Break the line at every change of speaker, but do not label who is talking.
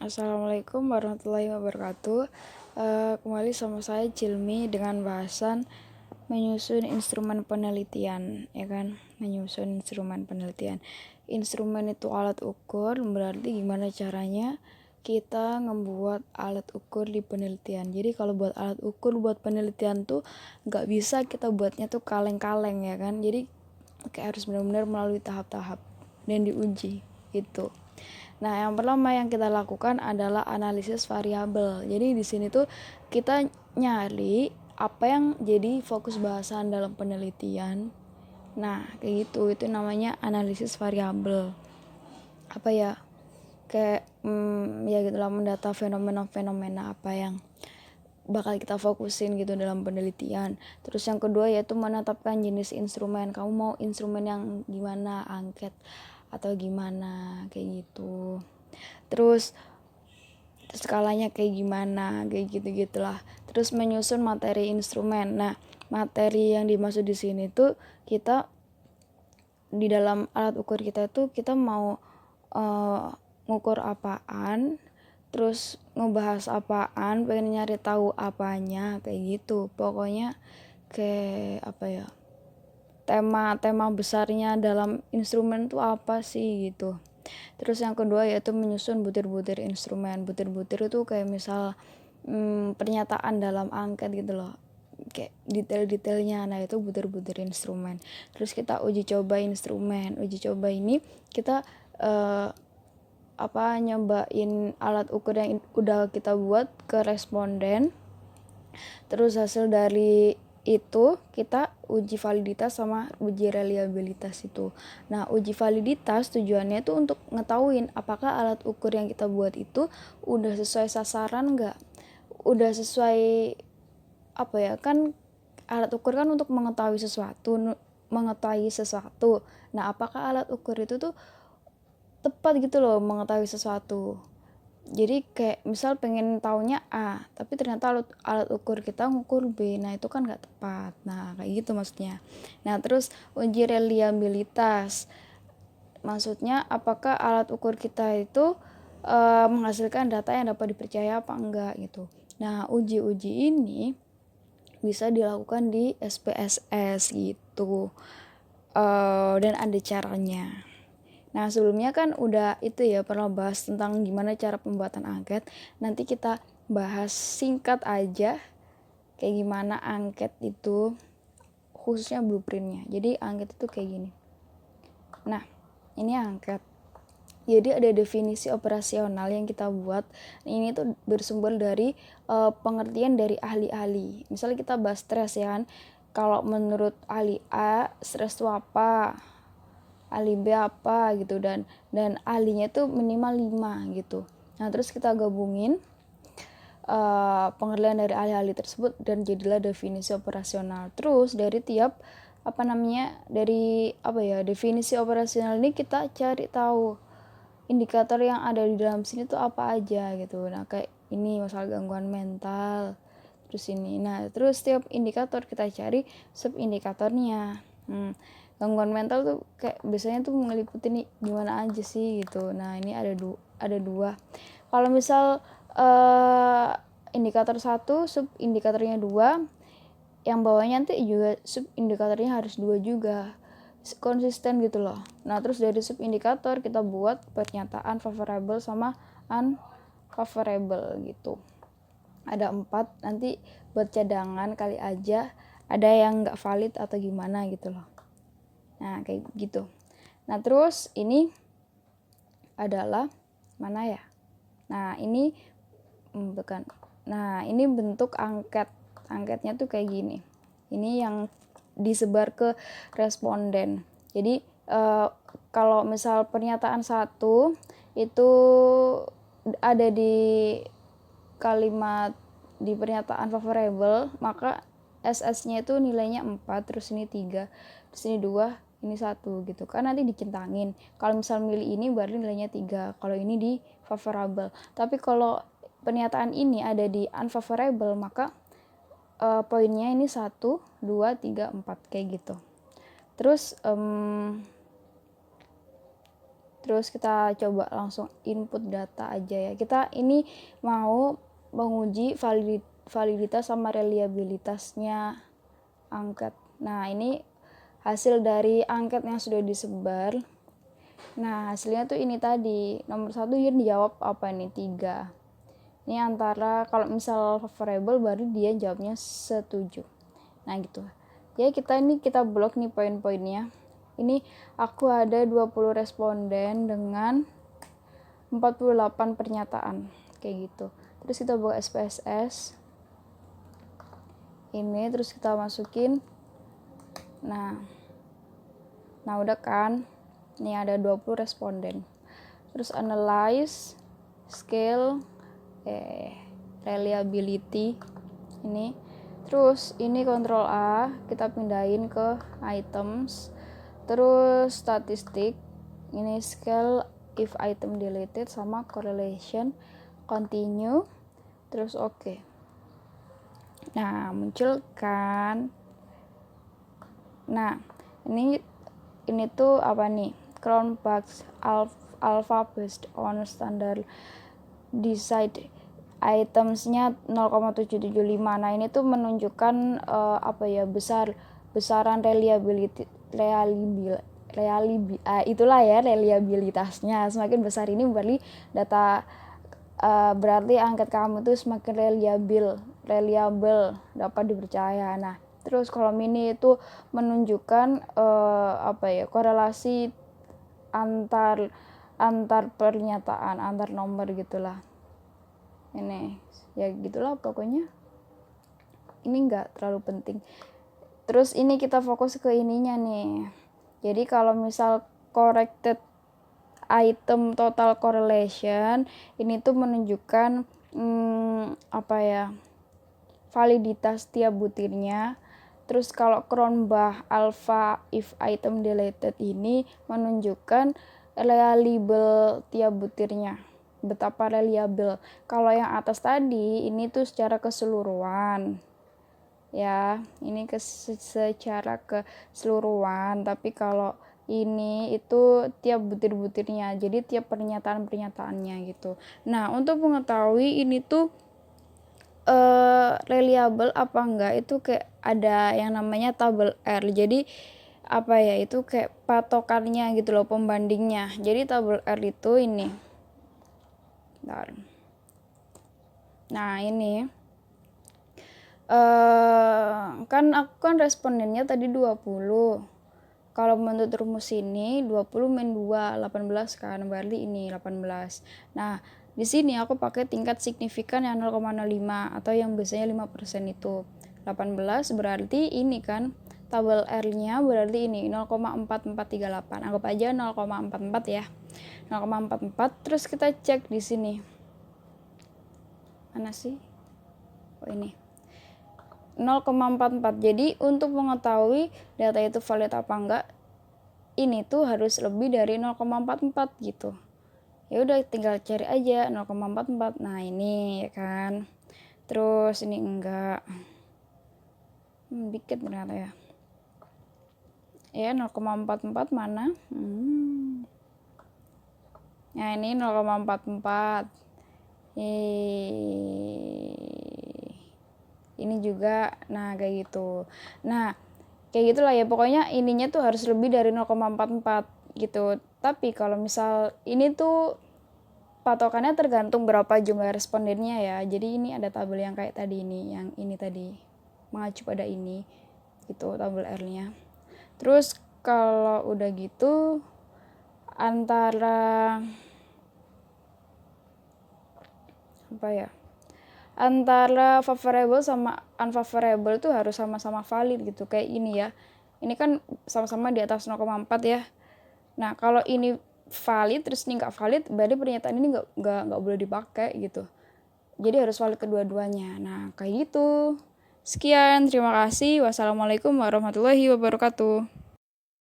Assalamualaikum warahmatullahi wabarakatuh. Kembali sama saya Cilmi dengan bahasan menyusun instrumen penelitian, ya kan? Menyusun instrumen penelitian. Instrumen itu alat ukur, berarti gimana caranya kita ngebuat alat ukur di penelitian. Jadi kalau buat alat ukur buat penelitian tuh nggak bisa kita buatnya tuh kaleng-kaleng, ya kan? Jadi kayak harus benar-benar melalui tahap-tahap dan diuji gitu. Nah, yang pertama yang kita lakukan adalah analisis variabel. Jadi di sini tuh kita nyari apa yang jadi fokus bahasan dalam penelitian. Nah, kayak gitu. Itu namanya analisis variabel. Apa ya? Kayak ya gitulah, mendata fenomena-fenomena apa yang bakal kita fokusin gitu dalam penelitian. Terus yang kedua yaitu menetapkan jenis instrumen. Kamu mau instrumen yang gimana, angket atau gimana, kayak gitu. Terus skalanya kayak gimana, kayak gitu-gitulah. Terus menyusun materi instrumen. Nah, materi yang dimaksud di sini tuh kita di dalam alat ukur kita tuh kita mau ngukur apaan, terus ngebahas apaan, pengen nyari tahu apanya, kayak gitu. Pokoknya kayak apa ya, tema besarnya dalam instrumen tuh apa sih gitu. Terus yang kedua yaitu menyusun butir-butir instrumen. Butir-butir itu kayak misal pernyataan dalam angket gitu loh, kayak detail-detailnya. Nah itu butir-butir instrumen. Terus kita uji coba instrumen. Uji coba ini kita nyobain alat ukur yang udah kita buat ke responden. Terus hasil dari itu kita uji validitas sama uji reliabilitas itu. Nah, uji validitas tujuannya itu untuk ngetahuin apakah alat ukur yang kita buat itu udah sesuai sasaran nggak, udah sesuai apa ya, kan alat ukur kan untuk mengetahui sesuatu. Nah, apakah alat ukur itu tuh tepat gitu loh mengetahui sesuatu. Jadi kayak misal pengen taunya A, tapi ternyata alat ukur kita ngukur B. Nah itu kan nggak tepat. Nah kayak gitu maksudnya. Nah terus uji reliabilitas, maksudnya apakah alat ukur kita itu menghasilkan data yang dapat dipercaya apa enggak gitu. Nah uji-uji ini bisa dilakukan di SPSS gitu, dan ada caranya. Nah sebelumnya kan udah itu ya, pernah bahas tentang gimana cara pembuatan angket. Nanti kita bahas singkat aja kayak gimana angket itu, khususnya blueprintnya. Jadi angket itu kayak gini. Nah ini angket. Jadi ada definisi operasional yang kita buat. Ini tuh bersumber dari pengertian dari ahli-ahli. Misalnya kita bahas stres ya kan. Kalau menurut ahli A, stres itu apa? Ahli B apa gitu, dan ahlinya tuh minimal 5 gitu. Nah terus kita gabungin pengertian dari ahli-ahli tersebut dan jadilah definisi operasional. Terus dari tiap dari definisi operasional ini kita cari tahu indikator yang ada di dalam sini tuh apa aja gitu. Nah kayak ini masalah gangguan mental, terus ini. Nah terus setiap indikator kita cari sub indikatornya. Gangguan mental tuh kayak biasanya tuh ngeliputin nih gimana aja sih gitu. Nah ini ada dua. Kalau misal indikator 1 sub indikatornya 2, yang bawahnya nanti juga sub indikatornya harus 2 juga, konsisten gitu loh. Nah terus dari sub indikator kita buat pernyataan favorable sama unfavorable gitu. Ada 4, nanti buat cadangan kali aja ada yang gak valid atau gimana gitu loh. Nah kayak gitu. Nah terus ini adalah mana ya, nah ini bukan, nah ini bentuk angketnya tuh kayak gini. Ini yang disebar ke responden. Jadi kalau misal pernyataan 1 itu ada di kalimat di pernyataan favorable, maka SS-nya itu nilainya 4, terus ini 3, terus ini 2, ini 1 gitu kan, nanti dicentangin. Kalau misal milih ini berarti nilainya 3, kalau ini di favorable. Tapi kalau pernyataan ini ada di unfavorable, maka poinnya ini 1, 2, 3, 4 kayak gitu. Terus Terus kita coba langsung input data aja ya. Kita ini mau menguji validitas sama reliabilitasnya angket. Nah, ini hasil dari angket yang sudah disebar. Nah, hasilnya tuh ini tadi. Nomor 1 dia dijawab apa nih? 3. Ini antara kalau misal favorable baru dia jawabnya setuju. Nah, gitu. Jadi kita blok nih poin-poinnya. Ini aku ada 20 responden dengan 48 pernyataan kayak gitu. Terus kita buka SPSS ini, terus kita masukin. Nah udah kan, ini ada 20 responden. Terus analyze scale reliability ini. Terus ini Ctrl A, kita pindahin ke items. Terus statistik, ini scale if item deleted sama correlation, continue, terus oke. Nah, muncul kan. Nah, ini tuh apa nih? Cronbach's alpha based on standard decide itemsnya 0,775. Nah, ini tuh menunjukkan besaran reliabilitasnya. Semakin besar ini berarti data berarti angket kamu tuh semakin reliable, dapat dipercaya. Nah, terus kolom ini itu menunjukkan korelasi antar pernyataan, antar nomor gitulah. Ini ya gitulah pokoknya. Ini enggak terlalu penting. Terus ini kita fokus ke ininya nih. Jadi kalau misal corrected item total correlation, ini tuh menunjukkan validitas tiap butirnya. Terus kalau Cronbach alpha if item deleted ini menunjukkan reliable tiap butirnya, betapa reliable. Kalau yang atas tadi ini tuh secara keseluruhan ya, ini secara keseluruhan. Tapi kalau ini itu tiap butir-butirnya, jadi tiap pernyataan-pernyataannya gitu. Nah, untuk mengetahui ini tuh reliable apa enggak, itu kayak ada yang namanya tabel R. Jadi itu kayak patokannya gitu loh, pembandingnya. Jadi tabel R itu ini. Bentar. Nah, ini kan aku kan respondennya tadi 20. Kalau menurut rumus ini 20 min 2 18 kan, berarti ini 18. Nah, di sini aku pakai tingkat signifikan yang 0,05 atau yang biasanya 5% itu. 18 berarti ini kan tabel R-nya berarti ini 0,4438. Anggap aja 0,44 ya. 0,44. Terus kita cek di sini. Mana sih? Oh, ini. 0,44. Jadi untuk mengetahui data itu valid apa enggak, ini tuh harus lebih dari 0,44 gitu. Ya udah tinggal cari aja 0,44. Nah, ini ya kan. Terus ini enggak. Dikit ternyata ya. Ya 0,44 mana? Nah, ini 0,44. Ini juga, nah kayak gitu. Nah, kayak gitulah ya, pokoknya ininya tuh harus lebih dari 0,44 gitu. Tapi kalau misal ini tuh patokannya tergantung berapa jumlah respondennya ya. Jadi ini ada tabel yang kayak tadi ini, yang ini tadi mengacu pada ini gitu, tabel R-nya. Terus kalau udah gitu antara favorable sama unfavorable tuh harus sama-sama valid gitu, kayak ini ya. Ini kan sama-sama di atas 0,4 ya. Nah, kalau ini valid terus ini nggak valid, berarti pernyataan ini nggak boleh dipakai gitu. Jadi harus valid kedua-duanya. Nah, kayak gitu. Sekian, terima kasih. Wassalamualaikum warahmatullahi wabarakatuh.